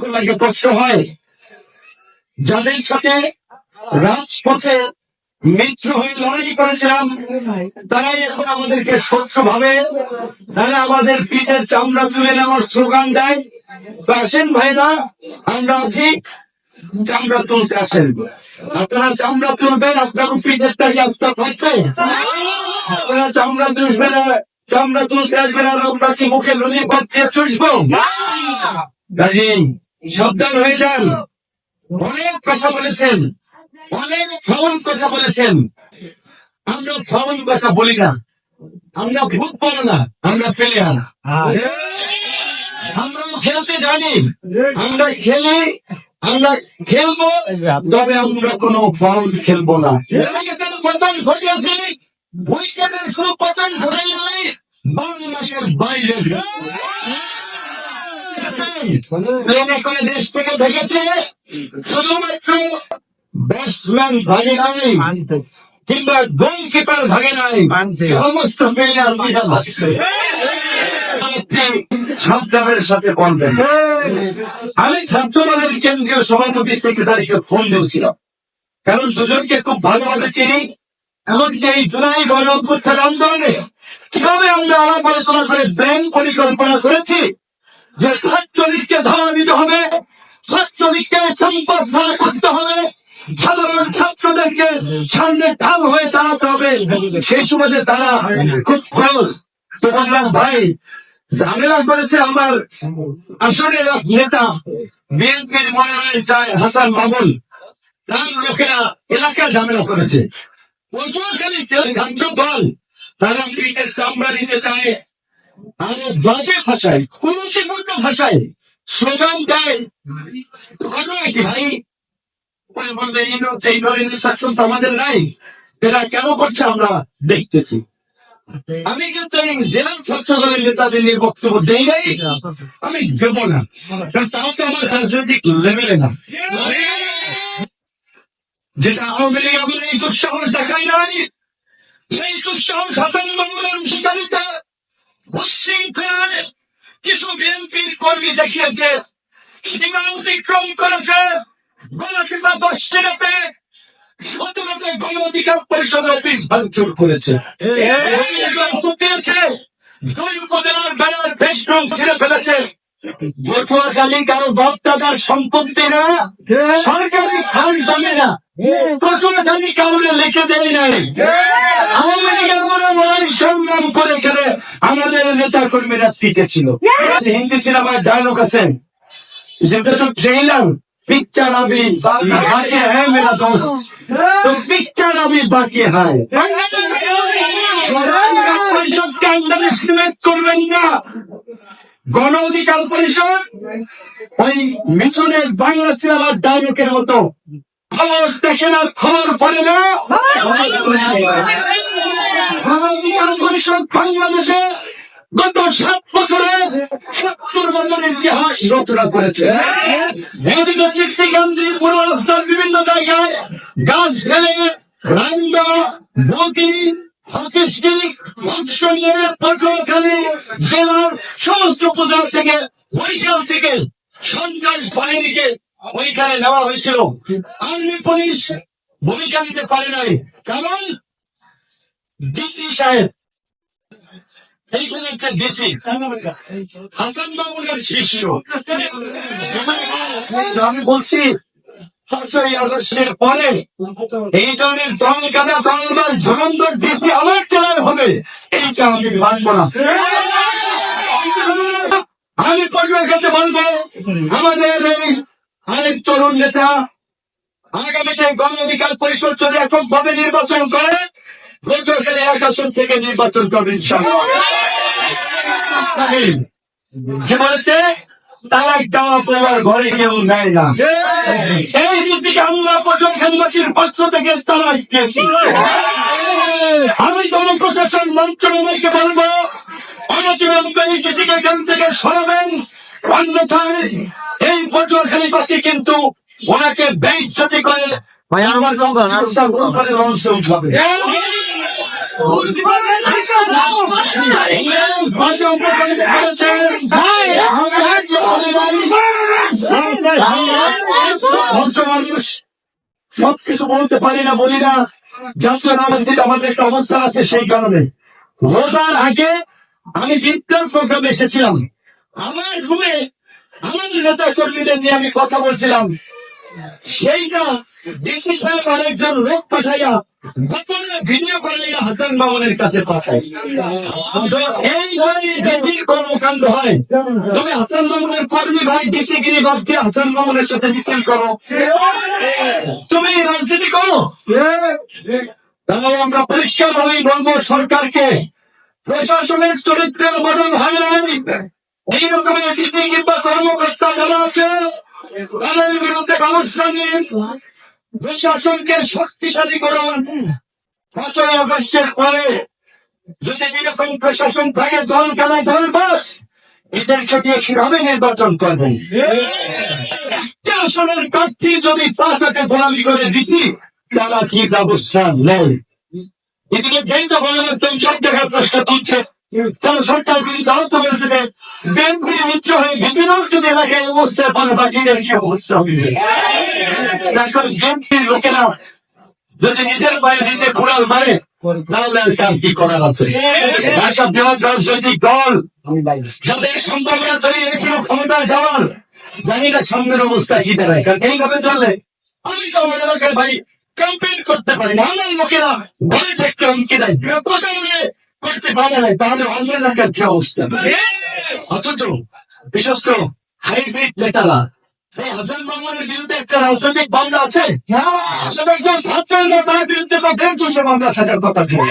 লাগে কষ্ট হয়, যাদের সাথে রাজপথে মিত্র হয়ে লড়াই করেছিলাম তারাই এখন আমাদেরকে শত্রু ভাবে, তারা আমাদের পিঠের চামড়া তুলে নেওয়ার স্লোগান দেয়। তো আসেন ভাইরা, আমরা আছি, চামড়া তুলতে আসেন। আপনারা চামড়া তুলবেন, আপনার পিঠেরটা কি আস্তে থাকবে? আপনারা চামড়া তুলবেন, চামড়া তুলতে আসবেন, আর আমরা কি মুখে ললিপপ দিয়ে চুষবো? কাজেই সাবধান হয়ে যান। অনেক কথা বলেছেন, অনেক ফাউল কথা বলেছেন, আমরা ফাউল কথা বলি না, আমরা ফুটবল না, আমরা প্লেয়ার। আমরা খেলতে জানি, আমরা খেলি, আমরা খেলবো, তবে আমরা কোনো ফাউল খেলবো না। পতন ঘটিয়েছি, উইকেটের শুধু পতন ঘটাই নাই, 12 মাসের বাইরে প্লেনে করে দেশ থেকে দেখেছে, শুধুমাত্র ব্যাটসম্যান ভাগে নাই কিংবা গোলকিপার ভাগে নাই, সমস্ত প্লেয়ার লিডার ভাগছে। সাবধানের সাথে বলবেন। আমি ছাত্রদলের কেন্দ্রীয় সভাপতি সেক্রেটারিকে ফোন দিয়েছিলাম, কারণ দুজনকে খুব ভালোভাবে চিনি। এমনকি এই জুলাই গণ অভ্যুত্থান আন্দোলনে কিভাবে আমরা আলাপ আলোচনা করে ব্র্যান্ড পরিকল্পনা করেছি যে ছাত্রলীগকে ধাওয়া দিতে হবে, ছাত্রলীগকে ক্যাম্পাস ধারা করতে হবে, সাধারণ ছাত্রদেরকে সামনে ঢাল হয়ে দাঁড়াতে হবে। সেই সুবাদে তারা খুব খরচ। তো বললাম, ভাই ঝামেলা করেছে আমার আসলে নেতা বিএনপির মনোনয়ন চায় হাসান মামুন, তার লোকেরা এলাকায় ঝামেলা করেছে। পটুয়াখালী ছাত্র দল তারা পিঠের চামড়া নিতে চায়, আরে বাজে ভাষায়, কুরুচিপূর্ণ ভাষায় স্লোগান দেয়। ঘটনা কি ভাই? বলবে এই ধরনের শাসন তো আমাদের নাই, এরা কেন করছে আমরা দেখতেছি। আমি কিন্তু এই জেলা ছাত্র দলের নেতাদের নিয়ে বক্তব্য দেই নাই, আমি দেব না, কারণ তাও তো আমার রাজনৈতিক লেভেলে না। যেটা আওয়ামী লীগ আমাদের এই দুঃসাহস দেখায় নাই, সেই দুঃসাহস হাসান মামুনের শিকারিতে উচ্ছৃঙ্খলায় কিছু বিএনপির কর্মী দেখিয়েছে, সীমা অতিক্রম করেছে। গণসীমা 10 রাতে 17তে গণ অধিকার পরিষদ অফিস ভাঙচুর করেছে, দুই উপজেলার বেড়ার বেশরুম ছিঁড়ে ফেলেছে। পটুয়াখালী কারো বাপ দাদার সম্পত্তি না, সরকারি খান জমে না, পটুয়াখালী কাউরে লিখে দেয় নাই। আওয়ামী লীগের মনে লড়াই সংগ্রাম করে খেলে আমাদের নেতা কর্মীরা টিকেছিল। হিন্দি সিনেমায় ডায়লগ আছে, যেটা তো ট্রেলার, পিকচার আবি বাকি হ্যাঁ মেরা দোস্ত, তো পিকচার আবি বাকি হ্যাঁ। পরিষদকে আন্ডারএস্টিমেট করবেন না। গণ অধিকার পরিষদ ওই মিথুনের বাংলা সিনেমার ডায়লগের মতো খবর দেখে না, খবর পড়ে না। গণ অধিকার পরিষদ বাংলাদেশে গত 7 বছরে 70 বছরের ইতিহাস রচনা করেছে। এদিকে চিত্তিকান্দি পুরো রাস্তার বিভিন্ন জায়গায় গাছ ফেলে রান্দা বগি হকিস্টিক মৎস্য নিয়ে পটুয়াখালী জেলার সমস্ত উপজেলা থেকে বরিশাল থেকে সন্ত্রাস বাহিনীকে ওইখানে নেওয়া হয়েছিল। আর্মি পুলিশ ভূমিকা নিতে পারে নাই, কারণ ডিসি সাহেব এইখানে একটা ডিসি হাসান মামুনের শিষ্য। আমি বলছি 5ই আগস্টের পরে এই ধরনের দল গাদা দলবাজ ধুরন্ধর ডিসি আমার জেলায় হবে, এইটা আমি মানব না। আমি পটুয়াখালীতে বলবো, আমাদের এই আরেক তরুণ নেতা আগামীতে গণ অধিকার পরিষদ যদি এককভাবে নির্বাচন করে পটুয়াখালী 1 আসন থেকে নির্বাচন করবে ইনশাআল্লাহ। কি বলেছে? তালাক দেওয়া পড়ার ঘরে কেউ নেয় না। এই নীতিকে আমরা পটুয়াখালীবাসীর পক্ষ থেকে তালাক দিয়েছি। আমি জনপ্রশাসন মন্ত্রণালয়কে বলবো, অনতিবিলম্বে এই নীতিকে এখান থেকে সরাবেন, অন্যথায় এই পটুয়াখালীবাসী কিন্তু ওনাকে বেইজ্জতি করে আমার লঞ্চে উঠাবে। করেছেন সবকিছু বলতে পারি না, বলি না, জাতীয় রাজনীতিতে আমাদের একটা অবস্থা আছে। সেই কারণে রোজার আগে আমি ইফতার প্রোগ্রামে এসেছিলাম, আমার রুমে আমার নেতা কর্মীদের নিয়ে আমি কথা বলছিলাম। সেইটা ডিসি সাহেব আরেকজন লোক পাঠাইয়া গোপনে ভিডিও করাইয়া হাসান মামুনের কাছে পাঠায়। তো এই ধরনের ডিসির কর্মকাণ্ড হয়। তুমি হাসান মামুনের কর্মী ভাই ডিসি গিরি বাদ দিয়ে হাসান মামুনের সাথে মিছিল করো, তুমি রাজনীতি করো। তাহলে আমরা পরিষ্কার ভাবেই বলবো সরকারকে, প্রশাসনের চরিত্রের বদল হয় নাই। এই রকমের ডিসি কিংবা কর্মকর্তা যারা আছে তাদের বিরুদ্ধে ব্যবস্থা নিন, প্রশাসনকে শক্তিশালী করুন। 5ই আগস্টের পরে যদি এরকম প্রশাসন থাকে, দল খেলায় দল বাস, এদেরকে দিয়ে কিভাবে নির্বাচন করবেন? একটা আসনের প্রার্থী যদি 5টাকে গোলামি করে দিচ্ছি, তারা কি ব্যবস্থা নেই? এদিকে যেই তো গণমাধ্যম সব জায়গায় প্রশ্ন তুলছে, তারা সরকার বিরোধী দল তো বলছে যে বিএনপির মিত্র হয়ে বিভিন্ন যদি এলাকায় অবস্থায় পারে, বাকিদের কি অবস্থা হবে? এখন বিএনপির লোকেরা যদি নিজের পায়ে নিজে ঘোড়াল মারে, তাহলে আর কার কি করার আছে? একটা বৃহৎ রাজনৈতিক দল যাদের সম্ভাবনা তৈরি হয়েছিল ক্ষমতায় যাওয়ার, জানি না সামনের অবস্থা কি দাঁড়ায়। কারণ এইভাবে চললে আমি তো আমার এলাকায় ভাই ক্যাম্পেইন করতে পারি না, আমার লোকেরা ঘরে থাকতে হুমকি দেয়, প্রচারণে করতে পারে না, তাহলে অন্য এলাকার কি অবস্থা? অথচ বিশ্বস্ত হাইব্রিড নেতারা এই হাসান মামুনের বিরুদ্ধে একটা রাজনৈতিক মামলা আছে, সেটা একজন ছাত্রের তার বিরুদ্ধে 150 মামলা থাকার কথা ছিল।